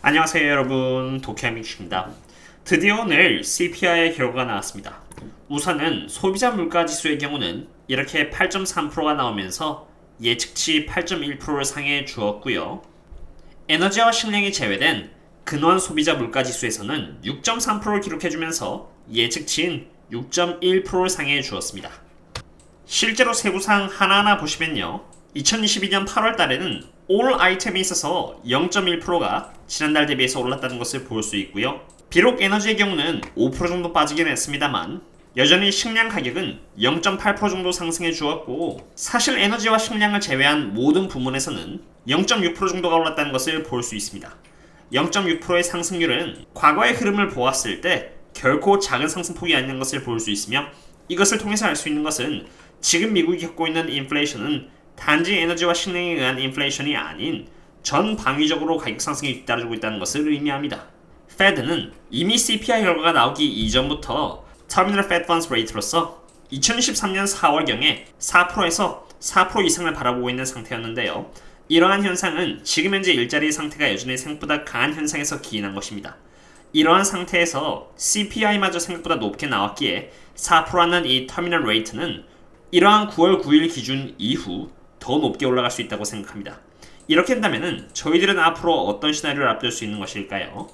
안녕하세요 여러분, 도쿄미식입니다. 드디어 오늘 CPI의 결과가 나왔습니다. 우선은 소비자 물가지수의 경우는 이렇게 8.3%가 나오면서 예측치 8.1%를 상회해 주었고요. 에너지와 식량이 제외된 근원 소비자 물가지수에서는 6.3%를 기록해주면서 예측치인 6.1%를 상회해 주었습니다. 실제로 세부상 하나하나 보시면요, 2022년 8월 달에는 올 아이템에 있어서 0.1%가 지난달 대비해서 올랐다는 것을 볼 수 있고요. 비록 에너지의 경우는 5% 정도 빠지긴 했습니다만 여전히 식량 가격은 0.8% 정도 상승해 주었고, 사실 에너지와 식량을 제외한 모든 부문에서는 0.6% 정도가 올랐다는 것을 볼 수 있습니다. 0.6%의 상승률은 과거의 흐름을 보았을 때 결코 작은 상승폭이 아닌 것을 볼 수 있으며, 이것을 통해서 알 수 있는 것은 지금 미국이 겪고 있는 인플레이션은 단지 에너지와 식량에 의한 인플레이션이 아닌 전 방위적으로 가격 상승이 뒤따라주고 있다는 것을 의미합니다. Fed는 이미 CPI 결과가 나오기 이전부터 Terminal Fed Funds Rate로서 2023년 4월경에 4%에서 4% 이상을 바라보고 있는 상태였는데요. 이러한 현상은 지금 현재 일자리 상태가 여전히 생각보다 강한 현상에서 기인한 것입니다. 이러한 상태에서 CPI마저 생각보다 높게 나왔기에 4%라는 이 터미널 레이트는 이러한 9월 9일 기준 이후 더 높게 올라갈 수 있다고 생각합니다. 이렇게 된다면 저희들은 앞으로 어떤 시나리오를 앞둘 수 있는 것일까요?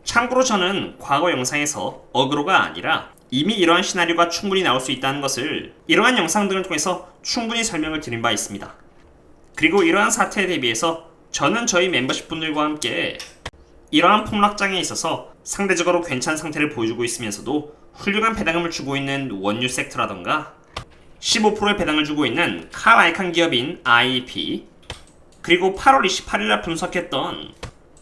참고로 저는 과거 영상에서 어그로가 아니라 이미 이러한 시나리오가 충분히 나올 수 있다는 것을 이러한 영상 등을 통해서 충분히 설명을 드린 바 있습니다. 그리고 이러한 사태에 대비해서 저는 저희 멤버십 분들과 함께 이러한 폭락장에 있어서 상대적으로 괜찮은 상태를 보여주고 있으면서도 훌륭한 배당금을 주고 있는 원유 섹터라던가 15%의 배당을 주고 있는 칼 아이칸 기업인 IEP, 그리고 8월 28일날 분석했던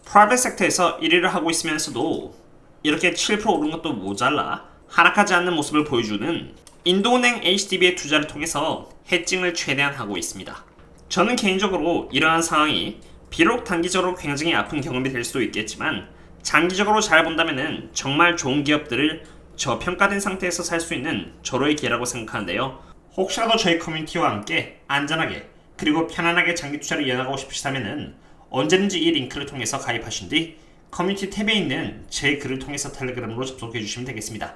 프라이빗 섹터에서 1위를 하고 있으면서도 이렇게 7% 오른 것도 모자라 하락하지 않는 모습을 보여주는 인도은행 HDB의 투자를 통해서 해칭을 최대한 하고 있습니다. 저는 개인적으로 이러한 상황이 비록 단기적으로 굉장히 아픈 경험이 될 수도 있겠지만 장기적으로 잘 본다면 정말 좋은 기업들을 저평가된 상태에서 살 수 있는 절호의 기회라고 생각하는데요. 혹시라도 저희 커뮤니티와 함께 안전하게 그리고 편안하게 장기 투자를 이어나가고 싶으시다면 언제든지 이 링크를 통해서 가입하신 뒤 커뮤니티 탭에 있는 제 글을 통해서 텔레그램으로 접속해 주시면 되겠습니다.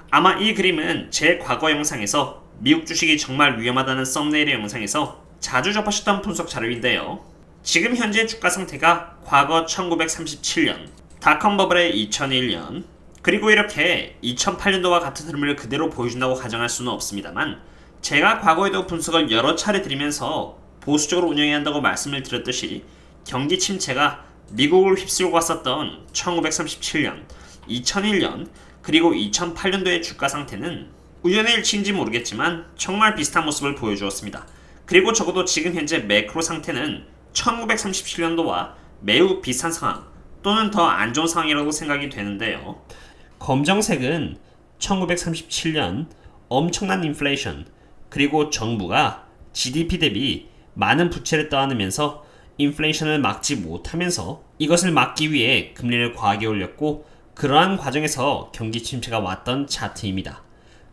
아마 이 그림은 제 과거 영상에서 미국 주식이 정말 위험하다는 썸네일의 영상에서 자주 접하셨던 분석 자료인데요. 지금 현재 주가 상태가 과거 1937년, 닷컴 버블의 2001년, 그리고 이렇게 2008년도와 같은 흐름을 그대로 보여준다고 가정할 수는 없습니다만, 제가 과거에도 분석을 여러 차례 드리면서 보수적으로 운영해야 한다고 말씀을 드렸듯이 경기 침체가 미국을 휩쓸고 갔었던 1937년, 2001년, 그리고 2008년도의 주가 상태는 우연의 일치인지 모르겠지만 정말 비슷한 모습을 보여주었습니다. 그리고 적어도 지금 현재 매크로 상태는 1937년도와 매우 비슷한 상황 또는 더 안 좋은 상황이라고 생각이 되는데요. 검정색은 1937년 엄청난 인플레이션, 그리고 정부가 GDP 대비 많은 부채를 떠안으면서 인플레이션을 막지 못하면서 이것을 막기 위해 금리를 과하게 올렸고, 그러한 과정에서 경기 침체가 왔던 차트입니다.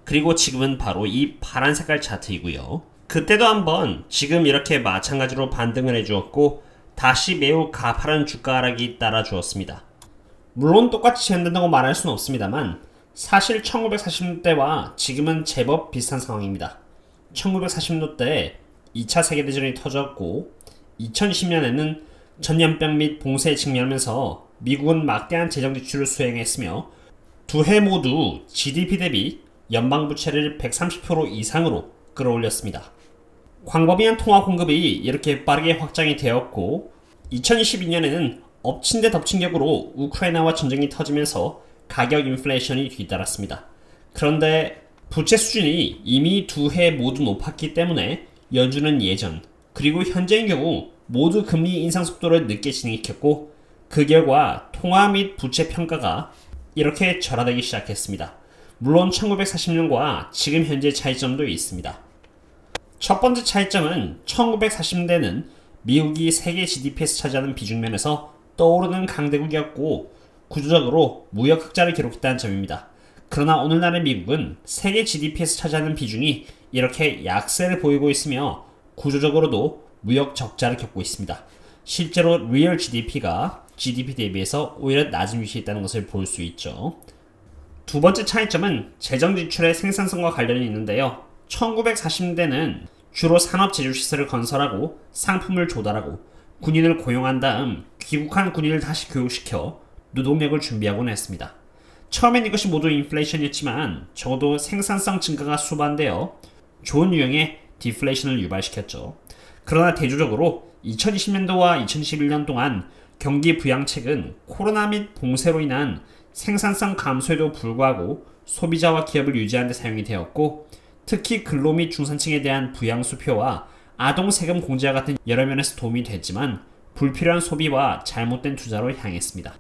그리고 지금은 바로 이 파란 색깔 차트이고요. 그때도 한번 지금 이렇게 마찬가지로 반등을 해주었고 다시 매우 가파른 주가 하락이 따라주었습니다. 물론 똑같이 현된다고 말할 수는 없습니다만 사실 1940년대와 지금은 제법 비슷한 상황입니다. 1940년도 때 2차 세계대전이 터졌고 2020년에는 전염병 및 봉쇄에 직면하면서 미국은 막대한 재정 지출을 수행했으며 두 해 모두 GDP 대비 연방부채를 130% 이상으로 끌어올렸습니다. 광범위한 통화 공급이 이렇게 빠르게 확장이 되었고 2022년에는 엎친 데 덮친 격으로 우크라이나와 전쟁이 터지면서 가격 인플레이션이 뒤따랐습니다. 그런데 부채 수준이 이미 두 해 모두 높았기 때문에 연준은 예전 그리고 현재인 경우 모두 금리 인상 속도를 늦게 진행시켰고, 그 결과 통화 및 부채 평가가 이렇게 절하되기 시작했습니다. 물론 1940년과 지금 현재 차이점도 있습니다. 첫 번째 차이점은 1940년대는 미국이 세계 GDP에서 차지하는 비중 면에서 떠오르는 강대국이었고 구조적으로 무역 흑자를 기록했다는 점입니다. 그러나 오늘날의 미국은 세계 GDP에서 차지하는 비중이 이렇게 약세를 보이고 있으며 구조적으로도 무역 적자를 겪고 있습니다. 실제로 리얼 GDP가 GDP 대비해서 오히려 낮은 위치에 있다는 것을 볼 수 있죠. 두 번째 차이점은 재정 지출의 생산성과 관련이 있는데요. 1940년대는 주로 산업 제조시설을 건설하고 상품을 조달하고 군인을 고용한 다음 귀국한 군인을 다시 교육시켜 노동력을 준비하곤 했습니다. 처음엔 이것이 모두 인플레이션이었지만 적어도 생산성 증가가 수반되어 좋은 유형의 디플레이션을 유발시켰죠. 그러나 대조적으로 2020년도와 2021년 동안 경기 부양책은 코로나 및 봉쇄로 인한 생산성 감소에도 불구하고 소비자와 기업을 유지하는 데 사용이 되었고, 특히 근로 및 중산층에 대한 부양 수표와 아동 세금 공제와 같은 여러 면에서 도움이 됐지만 불필요한 소비와 잘못된 투자로 향했습니다.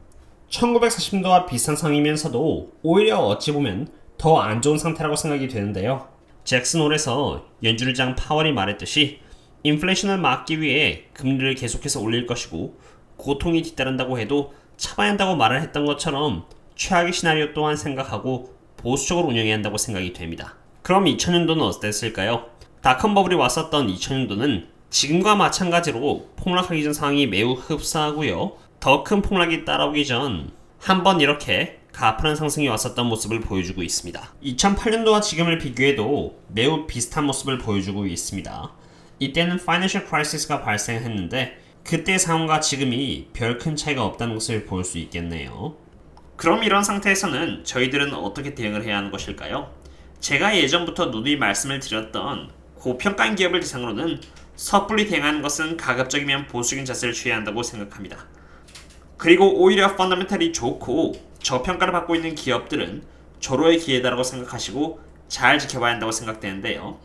1940년도와 비슷한 상황이면서도 오히려 어찌 보면 더 안 좋은 상태라고 생각이 되는데요. 잭슨 홀에서 연준의장 파월이 말했듯이 인플레이션을 막기 위해 금리를 계속해서 올릴 것이고 고통이 뒤따른다고 해도 참아야 한다고 말을 했던 것처럼 최악의 시나리오 또한 생각하고 보수적으로 운영해야 한다고 생각이 됩니다. 그럼 2000년도는 어땠을까요? 닷컴 버블이 왔었던 2000년도는 지금과 마찬가지로 폭락하기 전 상황이 매우 흡사하고요. 더 큰 폭락이 따라오기 전 한번 이렇게 가파른 상승이 왔었던 모습을 보여주고 있습니다. 2008년도와 지금을 비교해도 매우 비슷한 모습을 보여주고 있습니다. 이때는 파이낸셜 크라이시스가 발생했는데 그때 상황과 지금이 별 큰 차이가 없다는 것을 볼 수 있겠네요. 그럼 이런 상태에서는 저희들은 어떻게 대응을 해야 하는 것일까요? 제가 예전부터 누누이 말씀을 드렸던 고평가인 기업을 대상으로는 섣불리 대응하는 것은 가급적이면 보수적인 자세를 취해야 한다고 생각합니다. 그리고 오히려 펀더멘탈이 좋고 저평가를 받고 있는 기업들은 절호의 기회다라고 생각하시고 잘 지켜봐야 한다고 생각되는데요.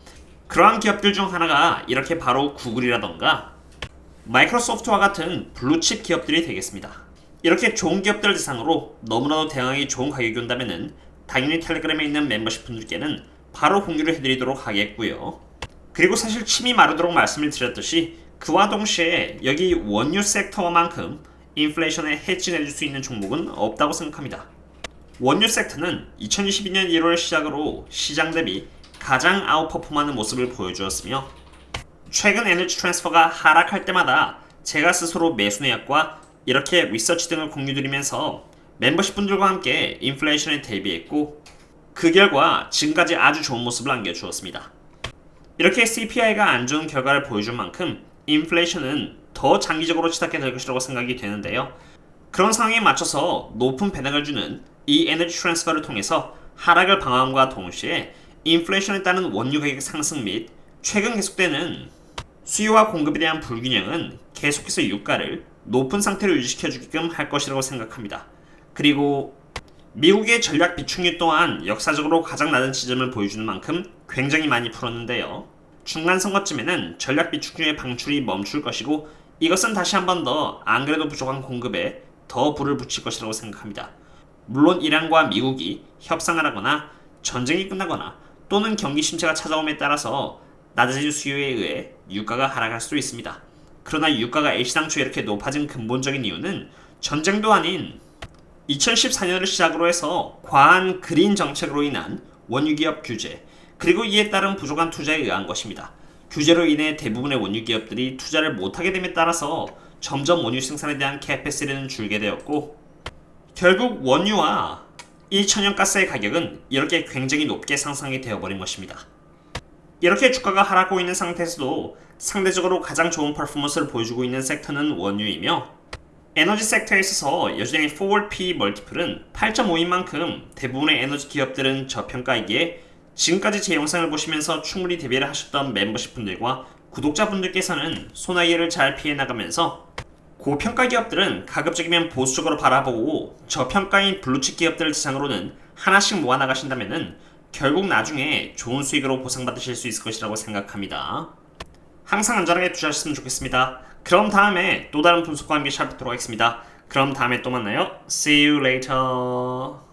그러한 기업들 중 하나가 이렇게 바로 구글이라던가 마이크로소프트와 같은 블루칩 기업들이 되겠습니다. 이렇게 좋은 기업들 대상으로 너무나도 대응하기 좋은 가격이 온다면 당연히 텔레그램에 있는 멤버십 분들께는 바로 공유를 해드리도록 하겠고요. 그리고 사실 침이 마르도록 말씀을 드렸듯이 그와 동시에 여기 원유 섹터만큼 인플레이션에 해칭해줄 수 있는 종목은 없다고 생각합니다. 원유 섹터는 2022년 1월 시작으로 시장 대비 가장 아웃퍼폼하는 모습을 보여주었으며 최근 에너지 트랜스퍼가 하락할 때마다 제가 스스로 매수 내역과 이렇게 리서치 등을 공유드리면서 멤버십 분들과 함께 인플레이션에 대비했고 그 결과 지금까지 아주 좋은 모습을 안겨주었습니다. 이렇게 CPI가 안 좋은 결과를 보여준 만큼 인플레이션은 더 장기적으로 치닫게 될 것이라고 생각이 되는데요. 그런 상황에 맞춰서 높은 배당을 주는 이 에너지 트랜스퍼를 통해서 하락을 방어함과 동시에 인플레이션에 따른 원유 가격 상승 및 최근 계속되는 수요와 공급에 대한 불균형은 계속해서 유가를 높은 상태로 유지시켜주게끔 할 것이라고 생각합니다. 그리고 미국의 전략 비축률 또한 역사적으로 가장 낮은 지점을 보여주는 만큼 굉장히 많이 풀었는데요. 중간 선거쯤에는 전략 비축률의 방출이 멈출 것이고 이것은 다시 한 번 더 안 그래도 부족한 공급에 더 불을 붙일 것이라고 생각합니다. 물론 이란과 미국이 협상을 하거나 전쟁이 끝나거나 또는 경기 침체가 찾아옴에 따라서 낮아진 수요에 의해 유가가 하락할 수도 있습니다. 그러나 유가가 애시당초에 이렇게 높아진 근본적인 이유는 전쟁도 아닌 2014년을 시작으로 해서 과한 그린 정책으로 인한 원유기업 규제, 그리고 이에 따른 부족한 투자에 의한 것입니다. 규제로 인해 대부분의 원유기업들이 투자를 못하게 됨에 따라서 점점 원유 생산에 대한 캐패시티는 줄게 되었고 결국 원유와 이 천연가스의 가격은 이렇게 굉장히 높게 상승이 되어버린 것입니다. 이렇게 주가가 하락하고 있는 상태에서도 상대적으로 가장 좋은 퍼포먼스를 보여주고 있는 섹터는 원유이며 에너지 섹터에 있어서 여전히 forward PE 멀티플은 8.5인 만큼 대부분의 에너지 기업들은 저평가이기에 지금까지 제 영상을 보시면서 충분히 대비를 하셨던 멤버십 분들과 구독자분들께서는 손아이를 잘 피해 나가면서 고평가 기업들은 가급적이면 보수적으로 바라보고 저평가인 블루칩 기업들을 대상으로는 하나씩 모아 나가신다면은 결국 나중에 좋은 수익으로 보상받으실 수 있을 것이라고 생각합니다. 항상 안전하게 투자하셨으면 좋겠습니다. 그럼 다음에 또 다른 분석과 함께 찾아뵙도록 하겠습니다. 그럼 다음에 또 만나요. See you later.